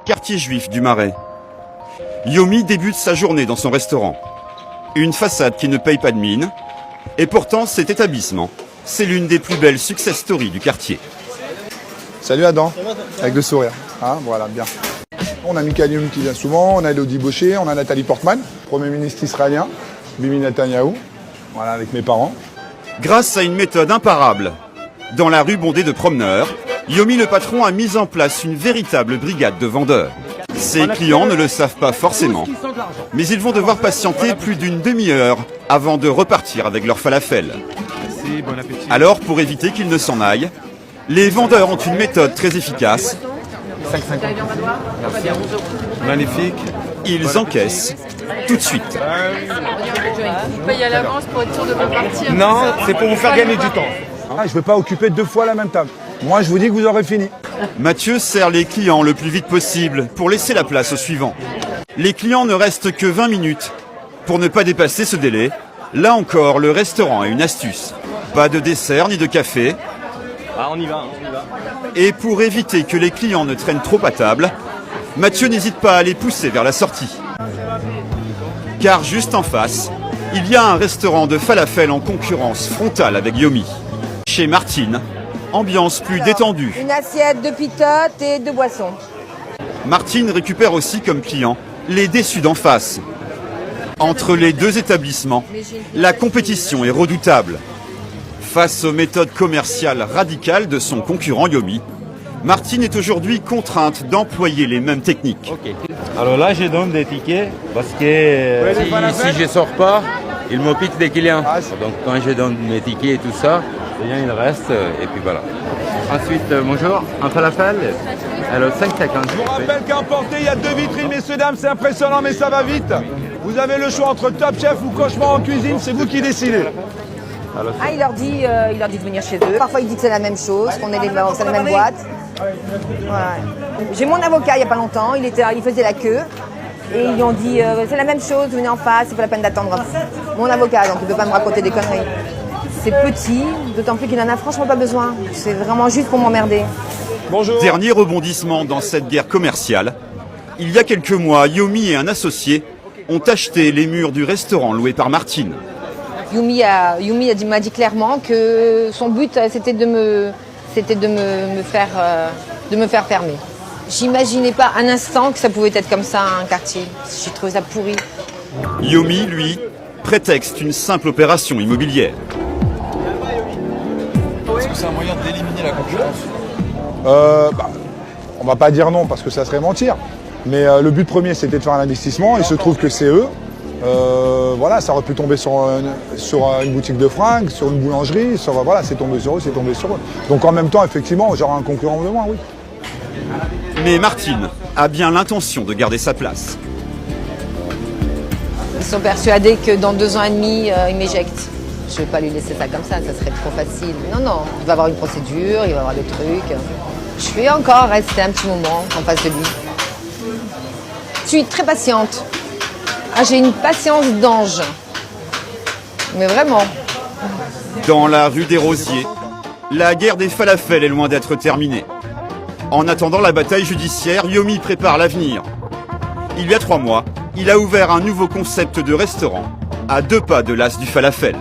Quartier juif du Marais. Yomi débute sa journée dans son restaurant. Une façade qui ne paye pas de mine. Et pourtant, cet établissement, c'est l'une des plus belles success stories du quartier. Salut Adam, avec le sourire. Hein, voilà, bien. On a Michael Yomi qui vient souvent, on a Elodie Boucher, on a Nathalie Portman, Premier ministre israélien, Bibi Netanyahou, voilà, avec mes parents. Grâce à une méthode imparable, dans la rue bondée de promeneurs, Yomi le patron a mis en place une véritable brigade de vendeurs. Ses clients ne le savent pas forcément, mais ils vont devoir patienter plus d'une demi-heure avant de repartir avec leur falafel. Alors, pour éviter qu'ils ne s'en aillent, les vendeurs ont une méthode très efficace. 5,50. Magnifique. Ils encaissent tout de suite. Vous payez à l'avance pour être sûr de repartir. Non, c'est pour vous faire gagner du temps. Ah, je ne veux pas occuper 2 fois la même table. Moi, je vous dis que vous aurez fini. Mathieu sert les clients le plus vite possible pour laisser la place au suivant. Les clients ne restent que 20 minutes. Pour ne pas dépasser ce délai, là encore, le restaurant a une astuce. Pas de dessert ni de café. Ah, on y va. Et pour éviter que les clients ne traînent trop à table, Mathieu n'hésite pas à les pousser vers la sortie. Car juste en face, il y a un restaurant de falafel en concurrence frontale avec Yomi. Chez Martine, ambiance plus détendue. Une assiette de pitotes et 2 boissons. Martine récupère aussi comme client les déçus d'en face. Entre les deux établissements, la compétition est redoutable. Face aux méthodes commerciales radicales de son concurrent Yomi, Martine est aujourd'hui contrainte d'employer les mêmes techniques. Alors là, je donne des tickets parce que si je ne sors pas, ils me piquent des clients. Donc quand je donne mes tickets et tout ça, les gens ils restent et puis voilà. Ensuite, bonjour, un falafel, alors 5,50. Je vous rappelle qu'à emporter, il y a 2 vitrines, messieurs, dames, c'est impressionnant, mais ça va vite. Vous avez le choix entre Top Chef ou Cauchemar en cuisine, c'est vous qui décidez. Ah, il leur dit de venir chez eux. Parfois, il dit que c'est la même chose, qu'on est c'est la même boîte. Voilà. J'ai mon avocat il n'y a pas longtemps, il faisait la queue. Et ils lui ont dit, c'est la même chose, venez en face, c'est pas la peine d'attendre. Mon avocat, donc il ne peut pas me raconter des conneries. C'est petit, d'autant plus qu'il n'en a franchement pas besoin. C'est vraiment juste pour m'emmerder. Bonjour. Dernier rebondissement dans cette guerre commerciale. Il y a quelques mois, Yomi et un associé ont acheté les murs du restaurant loué par Martine. Yomi m'a dit clairement que son but, c'était de me faire fermer. J'imaginais pas un instant que ça pouvait être comme ça un quartier. J'ai trouvé ça pourri. Yomi, lui, prétexte une simple opération immobilière. Est-ce que c'est un moyen d'éliminer la concurrence? On va pas dire non parce que ça serait mentir. Mais le but premier, c'était de faire un investissement. Il se trouve que c'est eux. Voilà, ça aurait pu tomber sur une boutique de fringues, sur une boulangerie. Voilà, c'est tombé sur eux. Donc en même temps, effectivement, j'aurai un concurrent de moins, oui. Mais Martine a bien l'intention de garder sa place. Ils sont persuadés que dans 2 ans et demi, ils m'éjectent. Je ne vais pas lui laisser ça comme ça serait trop facile. Non, il va avoir une procédure, il va avoir des trucs. Je vais encore rester un petit moment en face de lui. Je suis très patiente. Ah, j'ai une patience d'ange. Mais vraiment. Dans la rue des Rosiers, la guerre des falafels est loin d'être terminée. En attendant la bataille judiciaire, Yomi prépare l'avenir. Il y a 3 mois, il a ouvert un nouveau concept de restaurant à 2 pas de l'as du falafel.